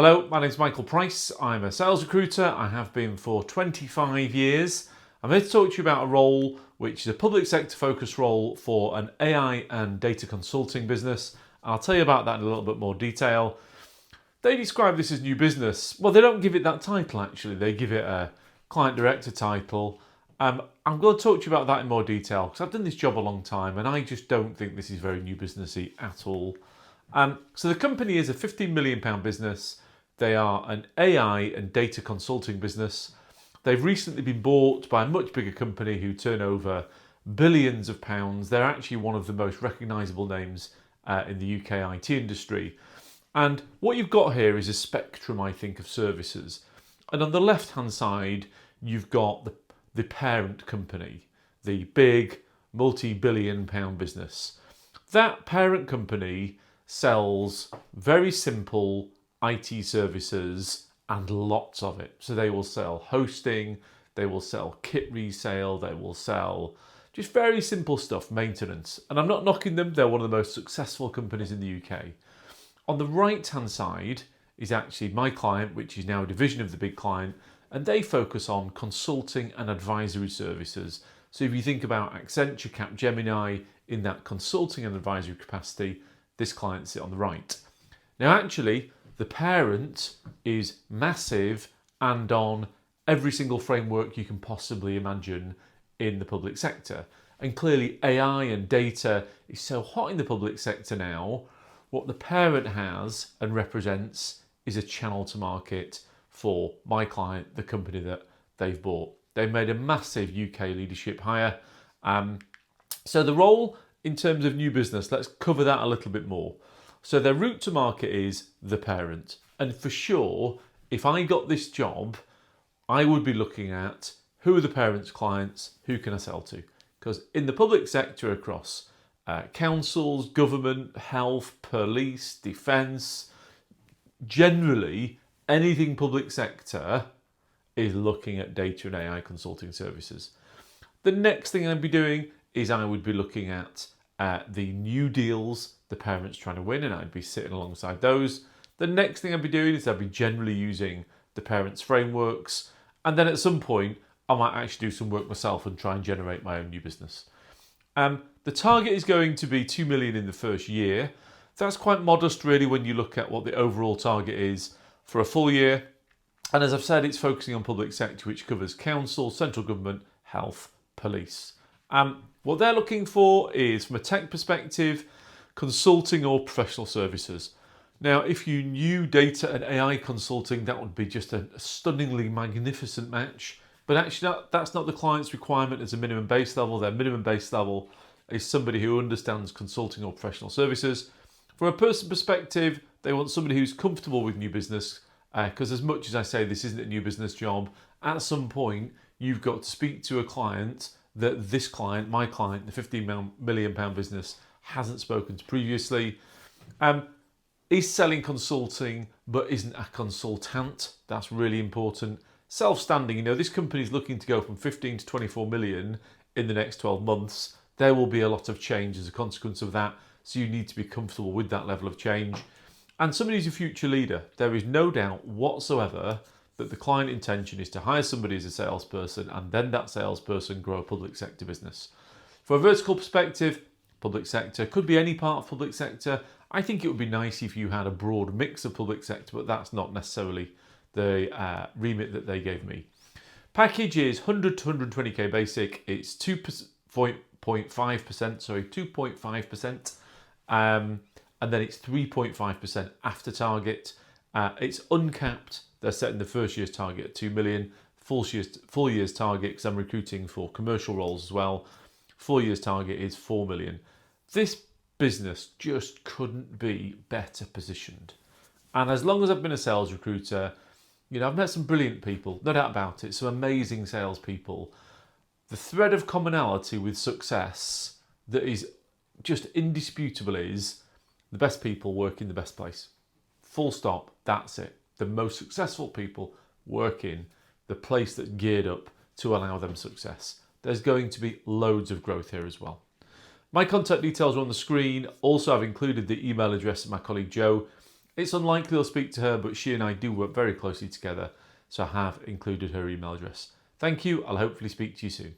Hello, my name is Michael Price. I'm a sales recruiter. I have been for 25 years. I'm here to talk to you about a role which is a public sector focused role for an AI and data consulting business. I'll tell you about that in a little bit more detail. They describe this as new business. Well, they don't give it that title actually. They give it a client director title. I'm going to talk to you about that in more detail because I've done this job a long time and I just don't think this is very new businessy at all. So the company is a £15 million business. They are an AI and data consulting business. They've recently been bought by a much bigger company who turn over billions of pounds. They're actually one of the most recognisable names in the UK IT industry. And what you've got here is a spectrum, I think, of services. And on the left-hand side, you've got the parent company, the big multi-billion pound business. That parent company sells very simple IT services and lots of it. So they will sell hosting, they will sell kit resale, they will sell just very simple stuff, maintenance. And I'm not knocking them, they're one of the most successful companies in the UK. On the right hand side is actually my client, which is now a division of the big client, and they focus on consulting and advisory services. So if you think about Accenture, Capgemini in that consulting and advisory capacity, this client sit on the right. Now actually, the parent is massive and on every single framework you can possibly imagine in the public sector. And clearly AI and data is so hot in the public sector now. What the parent has and represents is a channel to market for my client, the company that they've bought. They've made a massive UK leadership hire. So the role in terms of new business, let's cover that a little bit more. So their route to market is the parent. And for sure, if I got this job, I would be looking at who are the parent's clients, who can I sell to? Because in the public sector across councils, government, health, police, defence, generally anything public sector is looking at data and AI consulting services. The next thing I'd be doing is I would be looking at the new deals the parent's trying to win, and I'd be sitting alongside those. The next thing I'd be doing is I'd be generally using the parent's frameworks, and then at some point I might actually do some work myself and try and generate my own new business. The target is going to be 2 million in the first year. That's quite modest really when you look at what the overall target is for a full year. And as I've said, it's focusing on public sector, which covers council, central government, health, police. What they're looking for is, from a tech perspective, consulting or professional services. Now, if you knew data and AI consulting, that would be just a stunningly magnificent match. But actually, that's not the client's requirement as a minimum base level. Their minimum base level is somebody who understands consulting or professional services. From a person perspective, they want somebody who's comfortable with new business, because as much as I say this isn't a new business job, at some point you've got to speak to a client that this client, my client, the £15 million business, hasn't spoken to previously. Is selling consulting but isn't a consultant. That's really important. Self-standing, this company is looking to go from 15 to 24 million in the next 12 months. There will be a lot of change as a consequence of that, so you need to be comfortable with that level of change. And somebody who's a future leader. There is no doubt whatsoever that the client intention is to hire somebody as a salesperson and then that salesperson grow a public sector business. From a vertical perspective, public sector could be any part of public sector. I think it would be nice if you had a broad mix of public sector, but that's not necessarily the remit that they gave me. Package is 100 to 120k basic. It's 2.5%, and then it's 3.5% after target. It's uncapped. They're setting the first year's target at 2 million. Full year's target, because I'm recruiting for commercial roles as well, full year's target is 4 million. This business just couldn't be better positioned. And as long as I've been a sales recruiter, I've met some brilliant people, no doubt about it, some amazing salespeople. The thread of commonality with success that is just indisputable is the best people work in the best place. Full stop, that's it. The most successful people work in the place that's geared up to allow them success. There's going to be loads of growth here as well. My contact details are on the screen. Also, I've included the email address of my colleague Joe. It's unlikely I'll speak to her, but she and I do work very closely together, so I have included her email address. Thank you. I'll hopefully speak to you soon.